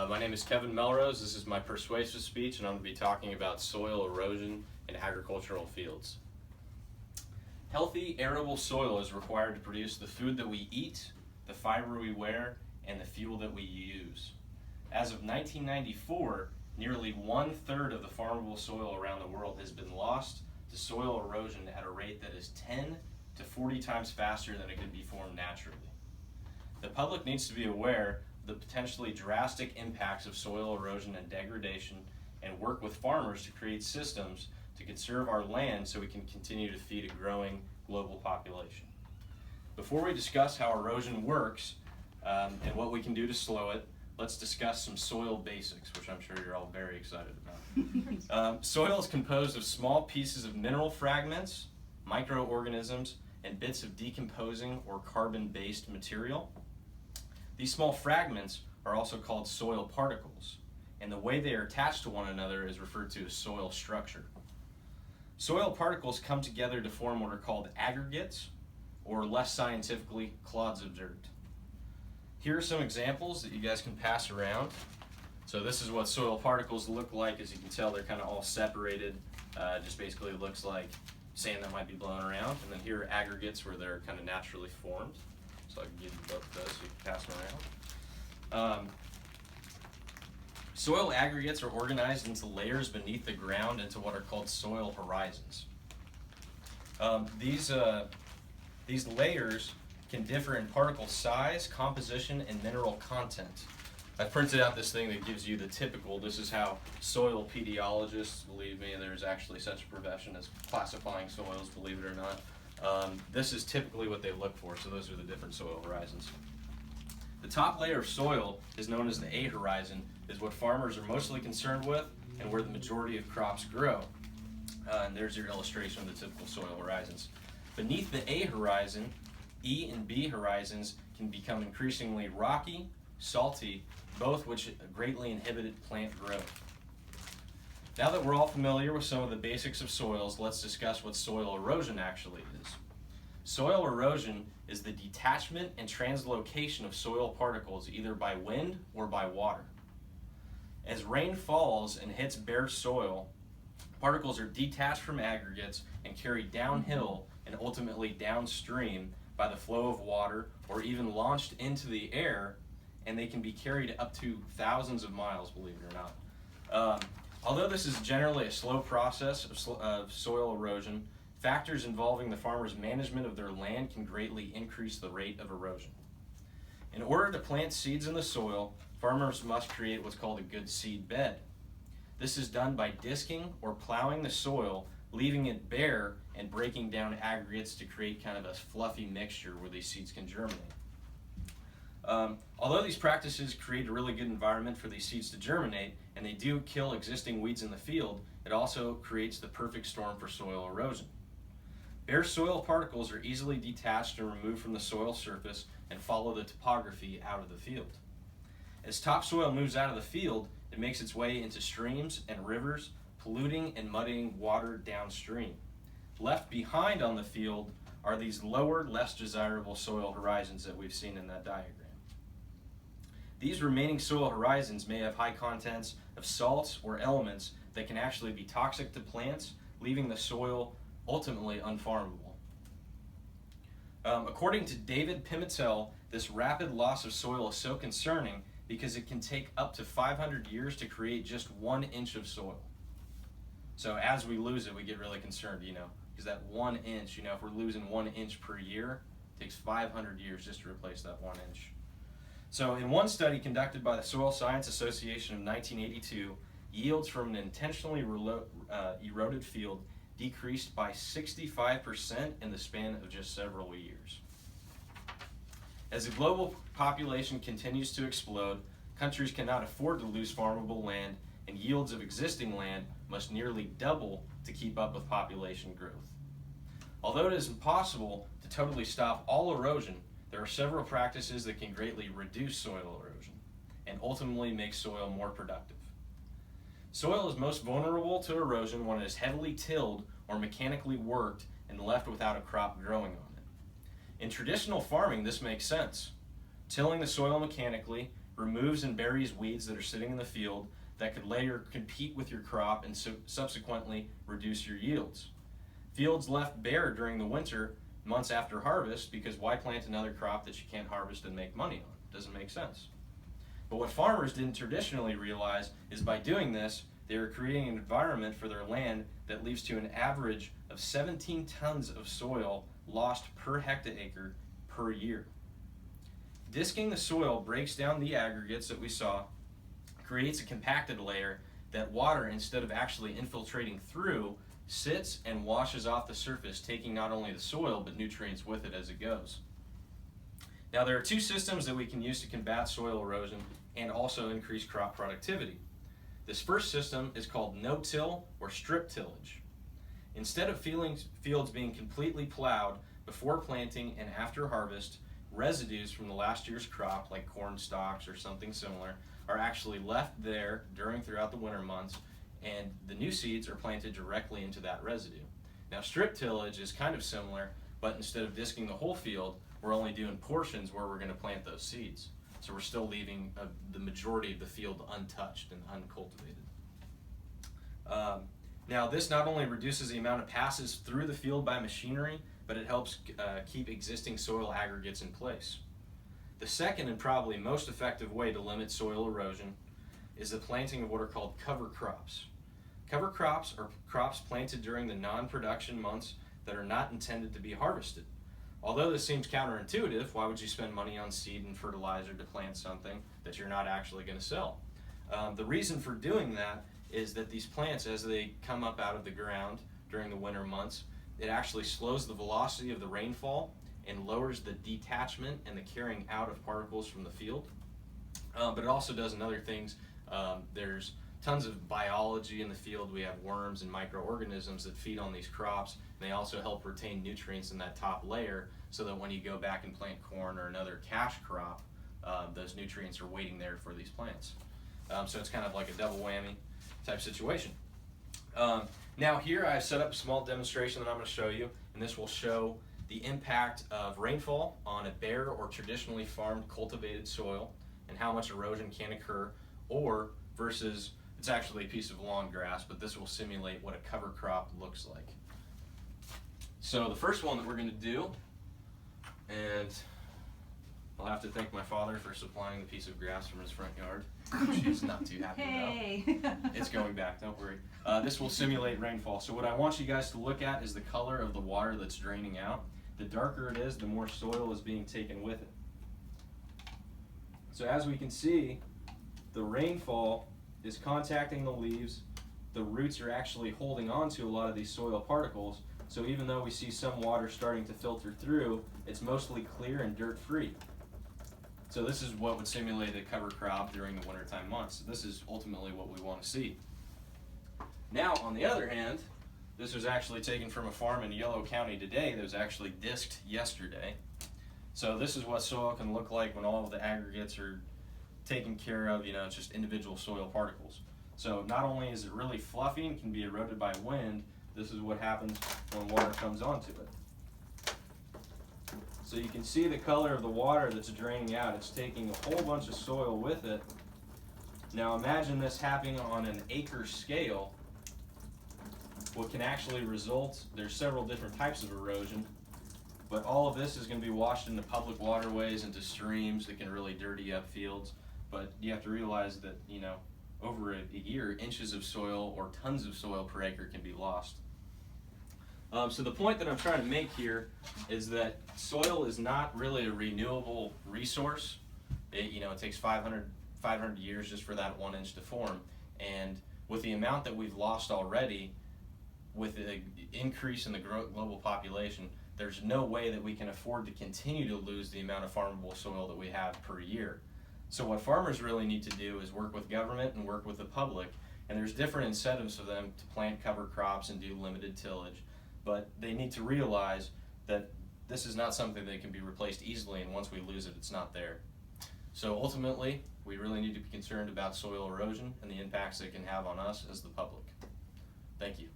My name is Kevin Melrose. This is my persuasive speech, and I'm going to be talking about soil erosion in agricultural fields. Healthy, arable soil is required to produce the food that we eat, the fiber we wear, and the fuel that we use. As of 1994, nearly 1/3 of the farmable soil around the world has been lost to soil erosion at a rate that is 10 to 40 times faster than it could be formed naturally. The public needs to be aware of the potentially drastic impacts of soil erosion and degradation and work with farmers to create systems to conserve our land so we can continue to feed a growing global population. Before we discuss how erosion works and what we can do to slow it, let's discuss some soil basics, which I'm sure you're all very excited about. Soil is composed of small pieces of mineral fragments, microorganisms, and bits of decomposing or carbon-based material. These small fragments are also called soil particles, and the way they are attached to one another is referred to as soil structure. Soil particles come together to form what are called aggregates, or less scientifically, clods of dirt. Here are some examples that you guys can pass around. So this is what soil particles look like. As you can tell, they're kind of all separated. Just basically looks like sand that might be blown around. And then here are aggregates where they're kind of naturally formed. So I can give you both of those so you can pass them around. Soil aggregates are organized into layers beneath the ground into what are called soil horizons. These layers can differ in particle size, composition, and mineral content. I've printed out this thing that gives you the typical. This is how soil pediologists, believe me, there's actually such a profession as classifying soils, believe it or not. This is typically what they look for, so those are the different soil horizons. The top layer of soil is known as the A horizon, is what farmers are mostly concerned with and where the majority of crops grow. And there's your illustration of the typical soil horizons. Beneath the A horizon, E and B horizons can become increasingly rocky, salty, both which greatly inhibited plant growth. Now that we're all familiar with some of the basics of soils, let's discuss what soil erosion actually is. Soil erosion is the detachment and translocation of soil particles either by wind or by water. As rain falls and hits bare soil, particles are detached from aggregates and carried downhill and ultimately downstream by the flow of water or even launched into the air, and they can be carried up to thousands of miles, believe it or not. Although this is generally a slow process of soil erosion, factors involving the farmer's management of their land can greatly increase the rate of erosion. In order to plant seeds in the soil, farmers must create what's called a good seed bed. This is done by disking or plowing the soil, leaving it bare and breaking down aggregates to create kind of a fluffy mixture where these seeds can germinate. Although these practices create a really good environment for these seeds to germinate, and they do kill existing weeds in the field, it also creates the perfect storm for soil erosion. Bare soil particles are easily detached and removed from the soil surface and follow the topography out of the field. As topsoil moves out of the field, it makes its way into streams and rivers, polluting and muddying water downstream. Left behind on the field are these lower, less desirable soil horizons that we've seen in that diagram. These remaining soil horizons may have high contents of salts or elements that can actually be toxic to plants, leaving the soil ultimately unfarmable. According to David Pimentel, this rapid loss of soil is so concerning because it can take up to 500 years to create just 1 inch of soil. So as we lose it, we get really concerned, because that 1 inch, if we're losing 1 inch per year, it takes 500 years just to replace that 1 inch. So in one study conducted by the Soil Science Association of 1982, yields from an intentionally eroded field decreased by 65% in the span of just several years. As the global population continues to explode, countries cannot afford to lose farmable land, and yields of existing land must nearly double to keep up with population growth. Although it is impossible to totally stop all erosion, there are several practices that can greatly reduce soil erosion and ultimately make soil more productive. Soil is most vulnerable to erosion when it is heavily tilled or mechanically worked and left without a crop growing on it. In traditional farming, this makes sense. Tilling the soil mechanically removes and buries weeds that are sitting in the field that could later compete with your crop and subsequently reduce your yields. Fields left bare during the winter months after harvest, because why plant another crop that you can't harvest and make money on? Doesn't make sense. But what farmers didn't traditionally realize is by doing this, they were creating an environment for their land that leads to an average of 17 tons of soil lost per hectare per year. Disking the soil breaks down the aggregates that we saw, creates a compacted layer that water, instead of actually infiltrating through, sits and washes off the surface, taking not only the soil but nutrients with it as it goes. Now, there are two systems that we can use to combat soil erosion and also increase crop productivity. This first system is called no-till or strip tillage. Instead of fields being completely plowed before planting and after harvest, residues from the last year's crop, like corn stalks or something similar, are actually left there throughout the winter months, and the new seeds are planted directly into that residue. Now, strip tillage is kind of similar, but instead of disking the whole field, we're only doing portions where we're going to plant those seeds. So we're still leaving the majority of the field untouched and uncultivated. Now, this not only reduces the amount of passes through the field by machinery, but it helps keep existing soil aggregates in place. The second and probably most effective way to limit soil erosion is the planting of what are called cover crops. Cover crops are crops planted during the non-production months that are not intended to be harvested. Although this seems counterintuitive, why would you spend money on seed and fertilizer to plant something that you're not actually going to sell? The reason for doing that is that these plants, as they come up out of the ground during the winter months, it actually slows the velocity of the rainfall and lowers the detachment and the carrying out of particles from the field. But it also does other things. There's tons of biology in the field. We have worms and microorganisms that feed on these crops. And they also help retain nutrients in that top layer, so that when you go back and plant corn or another cash crop, those nutrients are waiting there for these plants. So it's kind of like a double whammy type situation. Now here I've set up a small demonstration that I'm going to show you, and this will show the impact of rainfall on a bare or traditionally farmed cultivated soil and how much erosion can occur, or versus it's actually a piece of lawn grass, but this will simulate what a cover crop looks like. So the first one that we're going to do, and I'll have to thank my father for supplying the piece of grass from his front yard, which he's not too happy about. It's going back, don't worry. This will simulate rainfall. So what I want you guys to look at is the color of the water that's draining out. The darker it is, the more soil is being taken with it. So as we can see, the rainfall is contacting the leaves. The roots are actually holding on to a lot of these soil particles. So even though we see some water starting to filter through, it's mostly clear and dirt-free. So this is what would simulate a cover crop during the wintertime months. This is ultimately what we want to see. Now, on the other hand, this was actually taken from a farm in Yellow County today that was actually disked yesterday. So this is what soil can look like when all of the aggregates are taken care of. It's just individual soil particles. So not only is it really fluffy and can be eroded by wind, this is what happens when water comes onto it. So you can see the color of the water that's draining out. It's taking a whole bunch of soil with it. Now imagine this happening on an acre scale. What can actually result, there's several different types of erosion, but all of this is going to be washed into public waterways, into streams that can really dirty up fields. But you have to realize that, over a year, inches of soil or tons of soil per acre can be lost. So the point that I'm trying to make here is that soil is not really a renewable resource. It takes 500 years just for that 1 inch to form. And with the amount that we've lost already, with the increase in the global population, there's no way that we can afford to continue to lose the amount of farmable soil that we have per year. So what farmers really need to do is work with government and work with the public, and there's different incentives for them to plant cover crops and do limited tillage, but they need to realize that this is not something that can be replaced easily, and once we lose it, it's not there. So ultimately, we really need to be concerned about soil erosion and the impacts it can have on us as the public. Thank you.